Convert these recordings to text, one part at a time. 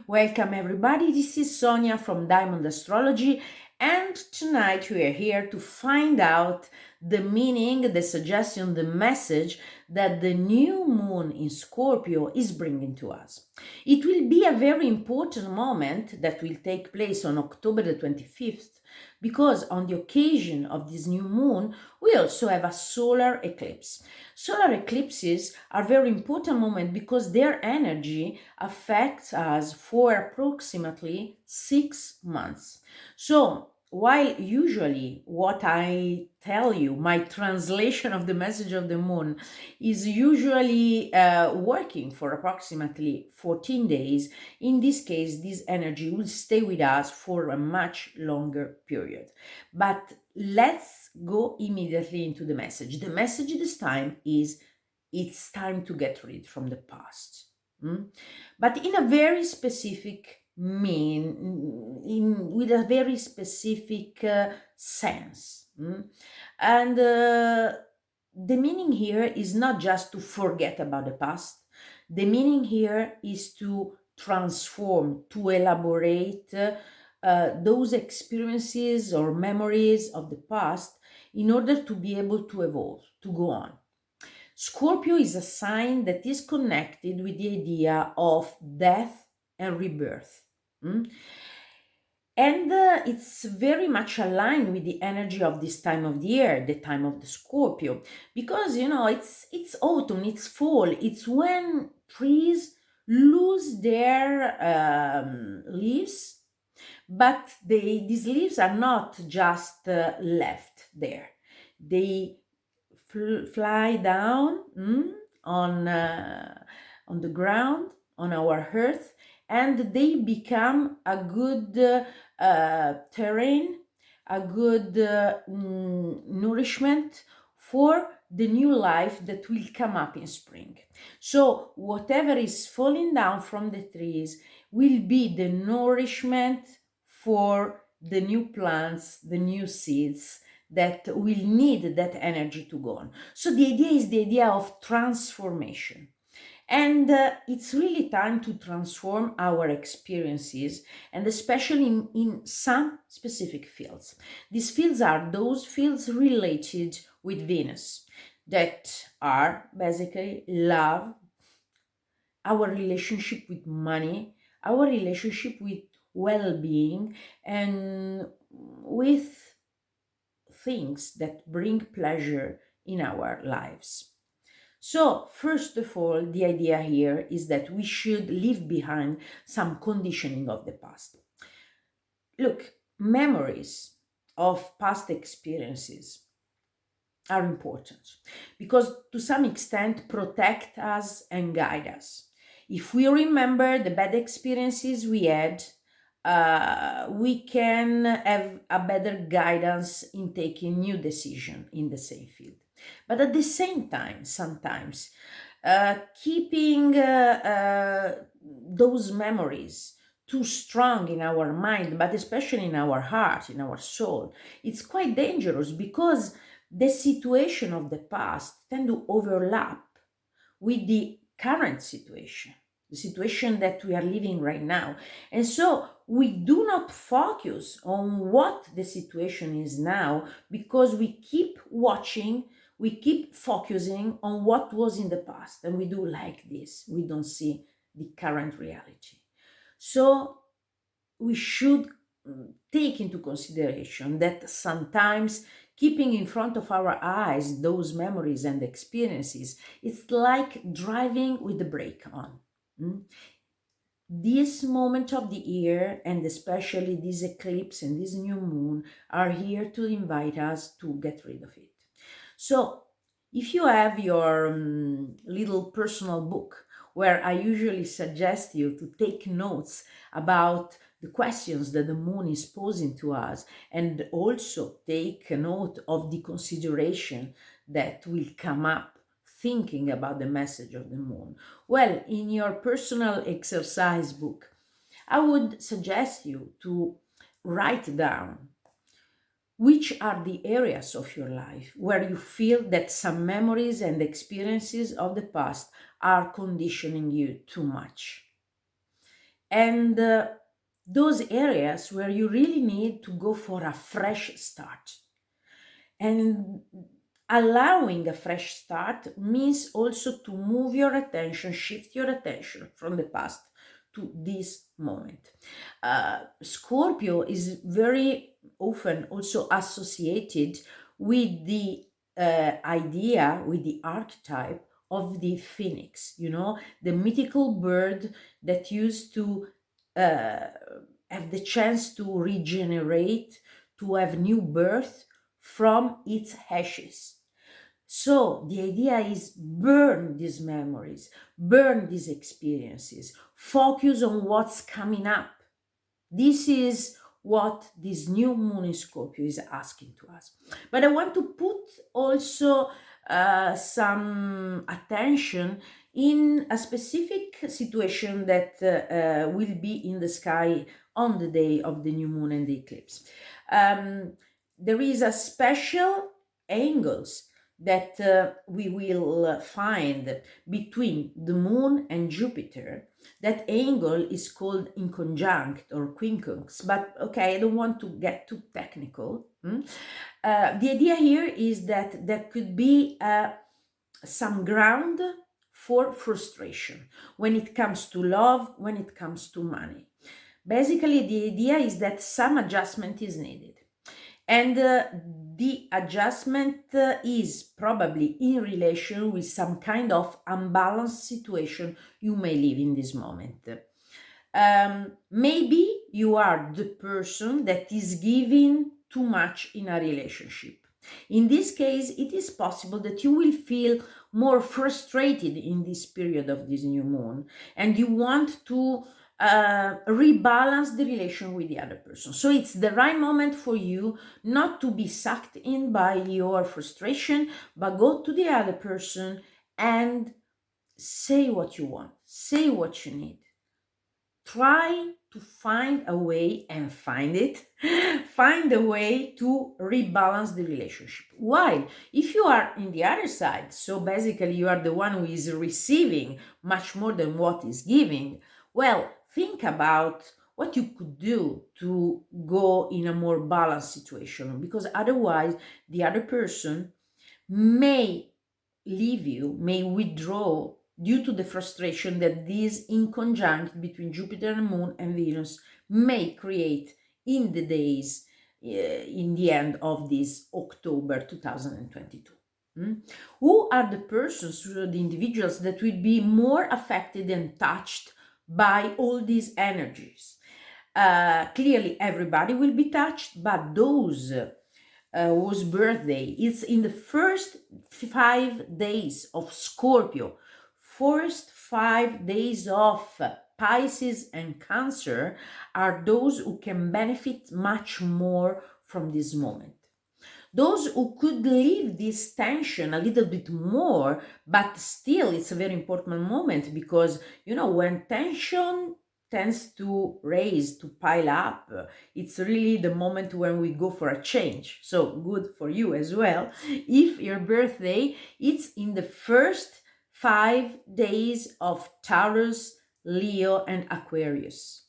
Welcome everybody, this is Sonia from Diamond Astrology, and tonight we are here to find out the meaning, the suggestion, the message that the new moon in Scorpio is bringing to us. It will be a very important moment that will take place on October the 25th, because on the occasion of this new moon we also have a solar eclipse. Solar eclipses are very important moment because their energy affects us for approximately 6 months. So while usually what I tell you, my translation of the message of the moon is usually working for approximately 14 days, in this case, this energy will stay with us for a much longer period. But let's go immediately into the message. The message this time is it's time to get rid from the past. But in a very specific with a very specific sense. And the meaning here is not just to forget about the past. The meaning here is to transform, to elaborate those experiences or memories of the past in order to be able to evolve, to go on. Scorpio is a sign that is connected with the idea of death and rebirth. And it's very much aligned with the energy of this time of the year, the time of the Scorpio, because it's autumn, it's fall, it's when trees lose their leaves, but these leaves are not just left there. They fly down on the ground, on our earth, and they become a good terrain, a good nourishment for the new life that will come up in spring. So whatever is falling down from the trees will be the nourishment for the new plants, the new seeds that will need that energy to go on. So the idea is the idea of transformation. And it's really time to transform our experiences, and especially in some specific fields. These fields are those fields related with Venus, that are basically love, our relationship with money, our relationship with well being, and with things that bring pleasure in our lives. So, first of all, the idea here is that we should leave behind some conditioning of the past. Look, memories of past experiences are important because to some extent protect us and guide us. If we remember the bad experiences we had, we can have a better guidance in taking new decision in the same field. But at the same time, sometimes keeping those memories too strong in our mind, but especially in our heart, in our soul, it's quite dangerous because the situation of the past tend to overlap with the current situation, the situation that we are living right now. And so we do not focus on what the situation is now because we keep watching, we keep focusing on what was in the past, and we do like this. We don't see the current reality. So we should take into consideration that sometimes keeping in front of our eyes those memories and experiences, it's like driving with the brake on. This moment of the year, and especially this eclipse and this new moon, are here to invite us to get rid of it. So if you have your little personal book, where I usually suggest you to take notes about the questions that the moon is posing to us, and also take a note of the consideration that will come up thinking about the message of the moon. Well, in your personal exercise book, I would suggest you to write down which are the areas of your life where you feel that some memories and experiences of the past are conditioning you too much. and those areas where you really need to go for a fresh start. And allowing a fresh start means also to move your attention, shift your attention from the past to this moment. Scorpio is very often also associated with the idea, with the archetype of the phoenix, the mythical bird that used to uh, have the chance to regenerate, to have new birth from its ashes. So the idea is burn these memories, burn these experiences, focus on what's coming up. This is what this new moon in Scorpio is asking to us. But I want to put also some attention in a specific situation that will be in the sky on the day of the new moon and the eclipse. Um, there is a special angles that we will find between the moon and Jupiter. That angle is called inconjunct or quincunx, but okay, I don't want to get too technical. The idea here is that there could be some ground for frustration when it comes to love, when it comes to money. Basically, the idea is that some adjustment is needed. And the adjustment is probably in relation with some kind of unbalanced situation you may live in this moment. Maybe you are the person that is giving too much in a relationship. In this case, it is possible that you will feel more frustrated in this period of this new moon, and you want to rebalance the relation with the other person. So it's the right moment for you not to be sucked in by your frustration, but go to the other person and say what you want, say what you need. Try to find a way and find it, find a way to rebalance the relationship. While if you are in the other side, so basically you are the one who is receiving much more than what is giving, well, think about what you could do to go in a more balanced situation, because otherwise the other person may leave you, may withdraw due to the frustration that this inconjunct between Jupiter and Moon and Venus may create in the days in the end of this October 2022. Who are the persons, the individuals that will be more affected and touched by all these energies? Clearly, everybody will be touched, but those whose birthday is in the first 5 days of Scorpio, first 5 days of Pisces and Cancer, are those who can benefit much more from this moment. Those who could leave this tension a little bit more, but still it's a very important moment, because when tension tends to raise, to pile up, it's really the moment when we go for a change. So good for you as well if your birthday it's in the first 5 days of Taurus, Leo and Aquarius.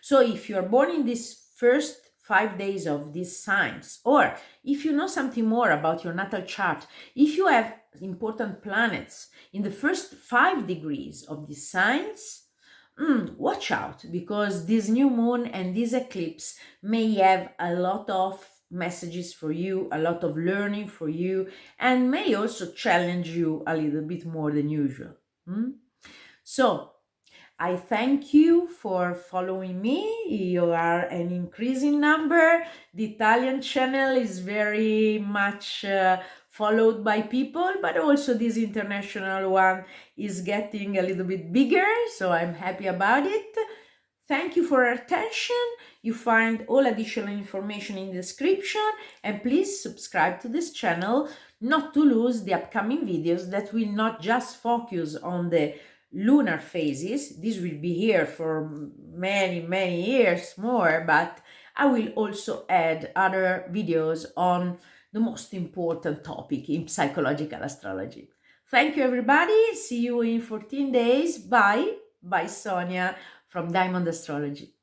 So if you're born in this first 5 days of these signs, or if you know something more about your natal chart, if you have important planets in the first 5 degrees of these signs, watch out, because this new moon and this eclipse may have a lot of messages for you, a lot of learning for you, and may also challenge you a little bit more than usual. So I thank you for following me. You are an increasing number. The Italian channel is very much followed by people, but also this international one is getting a little bit bigger, so I'm happy about it. Thank you for your attention. You find all additional information in the description, and please subscribe to this channel not to lose the upcoming videos that will not just focus on the lunar phases. This will be here for many years more, but I will also add other videos on the most important topic in psychological astrology. Thank you everybody. See you in 14 days. Bye. Bye Sonia. from Diamond Astrology.